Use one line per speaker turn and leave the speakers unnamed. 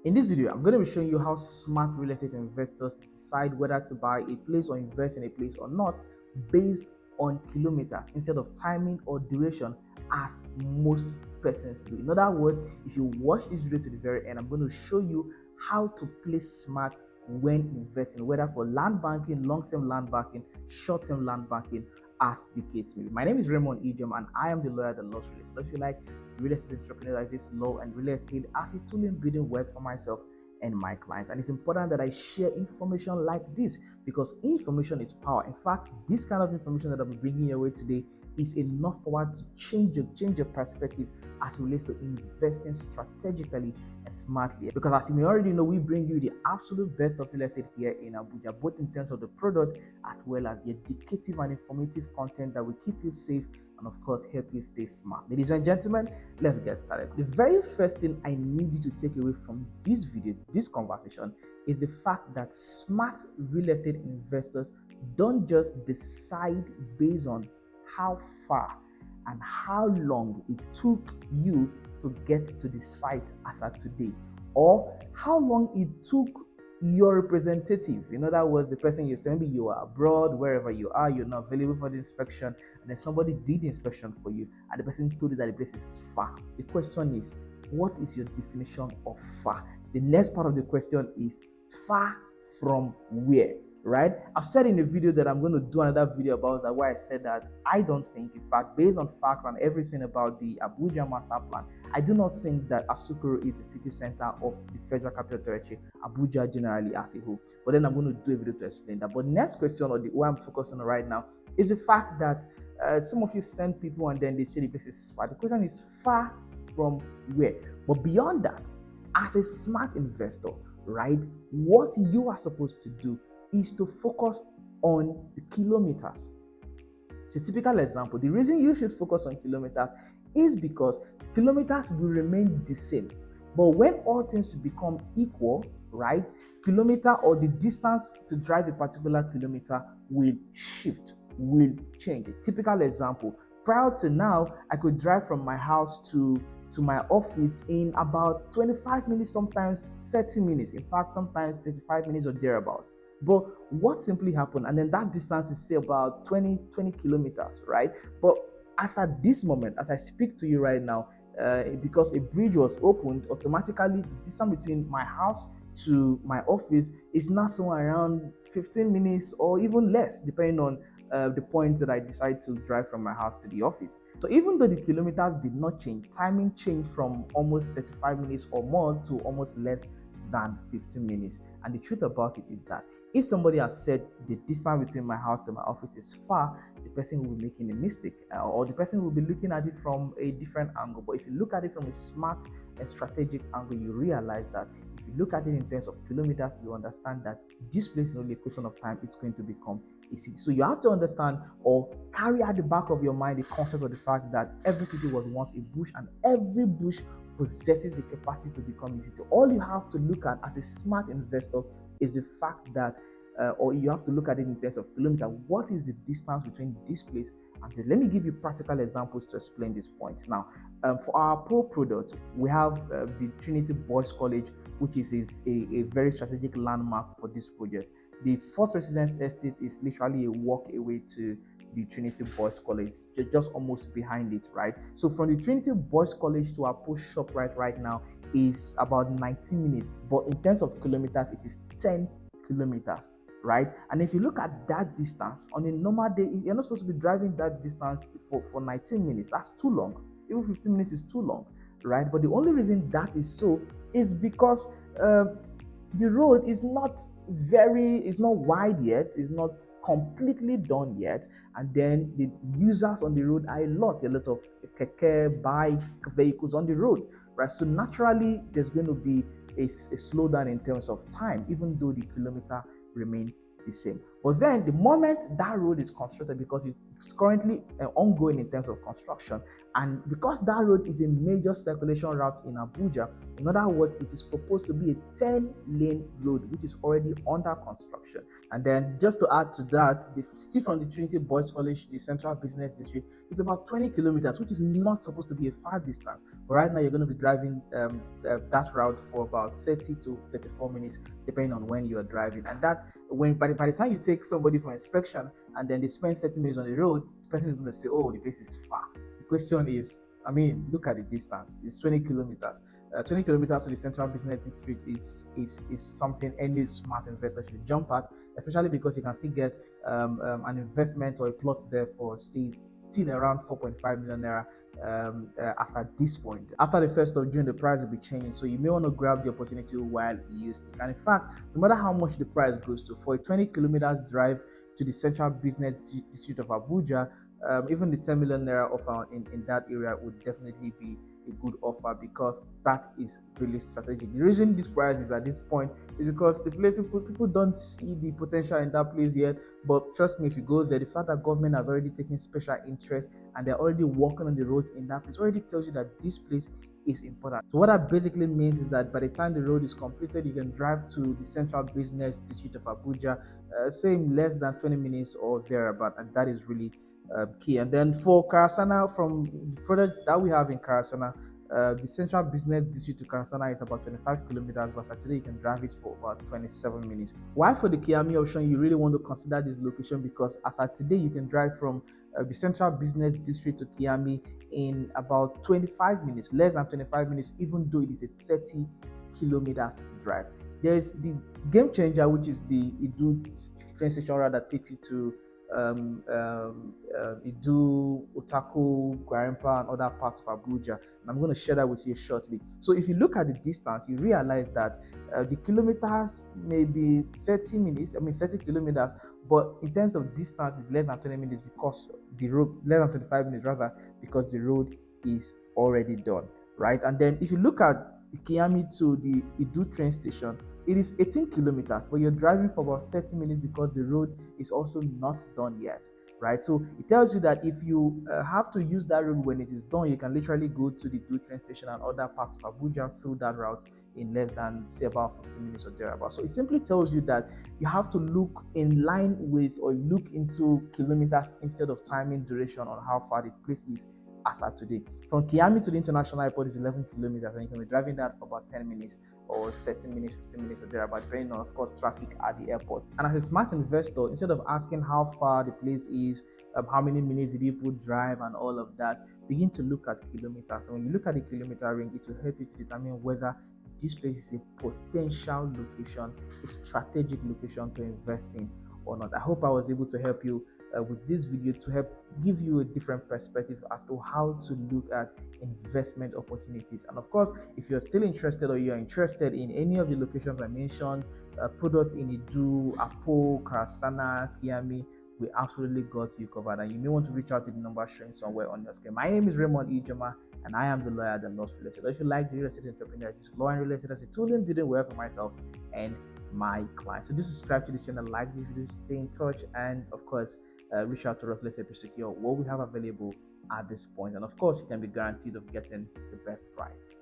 In this video, I'm going to be showing you how smart real estate investors decide whether to buy a place or invest in a place or not based on kilometers instead of timing or duration as most persons do. In other words, if you watch this video to the very end, I'm going to show you how to play smart when investing, whether for land banking, long-term land banking, short-term land banking, as the case may be. My name is Raymond Ejom and I am the lawyer that loves real estate. If you like real estate entrepreneurializes law and real estate as a tool in building wealth for myself and my clients. And it's important that I share information like this because information is power. In fact, this kind of information that I'll be bringing your way today is enough power to change your perspective as it relates to investing strategically and smartly. Because as you may already know, we bring you the absolute best of real estate here in Abuja, both in terms of the product as well as the educative and informative content that will keep you safe and of course help you stay smart. Ladies and gentlemen, let's get started. The very first thing I need you to take away from this video, this conversation, is the fact that smart real estate investors don't just decide based on how far and how long it took you to get to the site as of today, or how long it took your representative, in other words, the person you send, maybe you are abroad, wherever you are, you're not available for the inspection, and then somebody did the inspection for you, and the person told you that the place is far. The question is, what is your definition of far? The next part of the question is, far from where? Right? I've said in a video that I'm going to do another video about that, where I said that I don't think, in fact, based on facts and everything about the Abuja master plan, I do not think that Asukoro is the city center of the Federal Capital Territory, Abuja generally as a whole. But then I'm going to do a video to explain that. But next question, or the one I'm focusing on right now, is the fact that some of you send people and then they say the place is far. The question is, far from where? But beyond that, as a smart investor, right, what you are supposed to do is to focus on the kilometers. So, typical example, the reason you should focus on kilometers is because kilometers will remain the same. But when all things become equal, right, kilometer or the distance to drive a particular kilometer will shift, will change. A typical example, prior to now, I could drive from my house to my office in about 25 minutes, sometimes 30 minutes. In fact, sometimes 35 minutes or thereabouts. But what simply happened, and then that distance is say about 20 kilometers, right? But as at this moment, as I speak to you right now, because a bridge was opened, automatically the distance between my house to my office is now somewhere around 15 minutes or even less, depending on the point that I decide to drive from my house to the office. So even though the kilometers did not change, timing changed from almost 35 minutes or more to almost less than 15 minutes. And the truth about it is that if somebody has said the distance between my house to my office is far, the person will be making a mistake, or the person will be looking at it from a different angle. But if you look at it from a smart and strategic angle, you realize that if you look at it in terms of kilometers, you understand that this place is only a question of time, it's going to become a city. So you have to understand or carry at the back of your mind the concept of the fact that every city was once a bush, and every bush possesses the capacity to become a city. All you have to look at as a smart investor is the fact that, or you have to look at it in terms of kilometer. What is the distance between this place and this? Let me give you practical examples to explain this point. Now, for our pro product, we have the Trinity Boys College, which is a very strategic landmark for this project. The Fourth Residence Estate is literally a walk away to the Trinity Boys College, just almost behind it, right? So from the Trinity Boys College to our post shop right now is about 19 minutes, but in terms of kilometers, it is 10 kilometers, right? And if you look at that distance on a normal day, you're not supposed to be driving that distance for 19 minutes. That's too long. Even 15 minutes is too long, right? But the only reason that is so is because the road is not wide yet, it's not completely done yet, and then the users on the road are a lot of keke, bike, vehicles on the road, right? So naturally there's going to be a slowdown in terms of time, even though the kilometer remain the same. But then the moment that road is constructed, because it's currently ongoing in terms of construction. And because that road is a major circulation route in Abuja, in other words, it is proposed to be a 10-lane road, which is already under construction. And then just to add to that, still from the Trinity Boys College, the Central Business District, is about 20 kilometers, which is not supposed to be a far distance. But right now, you're going to be driving that route for about 30 to 34 minutes, depending on when you're driving. And that, by the time you take somebody for inspection and then they spend 30 minutes on the road, the person is going to say, oh, the place is far. The question is, I mean, look at the distance. It's 20 kilometers. 20 kilometers to the Central Business District is something any smart investor should jump at, especially because you can still get an investment or a plot there for still around 4.5 million naira as at this point. After the 1st of June, the price will be changing, so you may want to grab the opportunity while you still can. In fact, no matter how much the price goes to, for a 20 kilometers drive to the Central Business District of Abuja, even the 10 million naira offer in that area would definitely be a good offer, because that is really strategic. The reason this price is at this point is because the place people don't see the potential in that place yet. But trust me, if you go there, the fact that government has already taken special interest and they're already working on the roads in that place already tells you that this place is important. So what that basically means is that by the time the road is completed, you can drive to the Central Business District of Abuja, say in less than 20 minutes or thereabout, and that is really key. And then for Karasana, from the product that we have in Karasana, the Central Business District to Karasana is about 25 kilometers, but actually you can drive it for about 27 minutes. Why for the Kiami option, you really want to consider this location, because as at today, you can drive from the Central Business District to Kiami in about 25 minutes, less than 25 minutes, even though it is a 30 kilometers drive. There's the game changer, which is the Idu train station route that takes you to Idu, Utako, Gwarimpa, and other parts of Abuja. And I'm going to share that with you shortly. So if you look at the distance, you realize that the kilometers may be 30 minutes, 30 kilometers, but in terms of distance, it's less than 20 minutes because the road, less than 25 minutes rather, because the road is already done, right? And then if you look at Kiami to the Idu train station, it is 18 kilometers, but you're driving for about 30 minutes because the road is also not done yet, right? So it tells you that if you have to use that road when it is done, you can literally go to the Idu train station and other parts of Abuja through that route in less than, say, about 15 minutes or thereabouts. So it simply tells you that you have to look in line with, or look into kilometers instead of timing duration on how far the place is as at today. From Kiami to the international airport is 11 kilometers, and you can be driving that for about 10 minutes or 30 minutes, 15 minutes or thereabout, depending on, of course, traffic at the airport. And as a smart investor, instead of asking how far the place is, how many minutes did people drive and all of that, begin to look at kilometers. And when you look at the kilometer ring, it will help you to determine whether this place is a potential location, a strategic location to invest in or not. I hope I was able to help you with this video to help give you a different perspective as to how to look at investment opportunities. And of course, if you're still interested, or you're interested in any of the locations I mentioned, products in Idu, Apo, Karasana, Kiami, we absolutely got you covered. And you may want to reach out to the number showing somewhere on your screen. My name is Raymond Ijoma, and I am the lawyer that loves real estate. If you like the real estate entrepreneur, it's law and real estate as a tool and building wealth for myself and my clients. So do subscribe to this channel, like this video, stay in touch, and of course, reach out to us, let's say, to secure what we have available at this point. And of course, you can be guaranteed of getting the best price.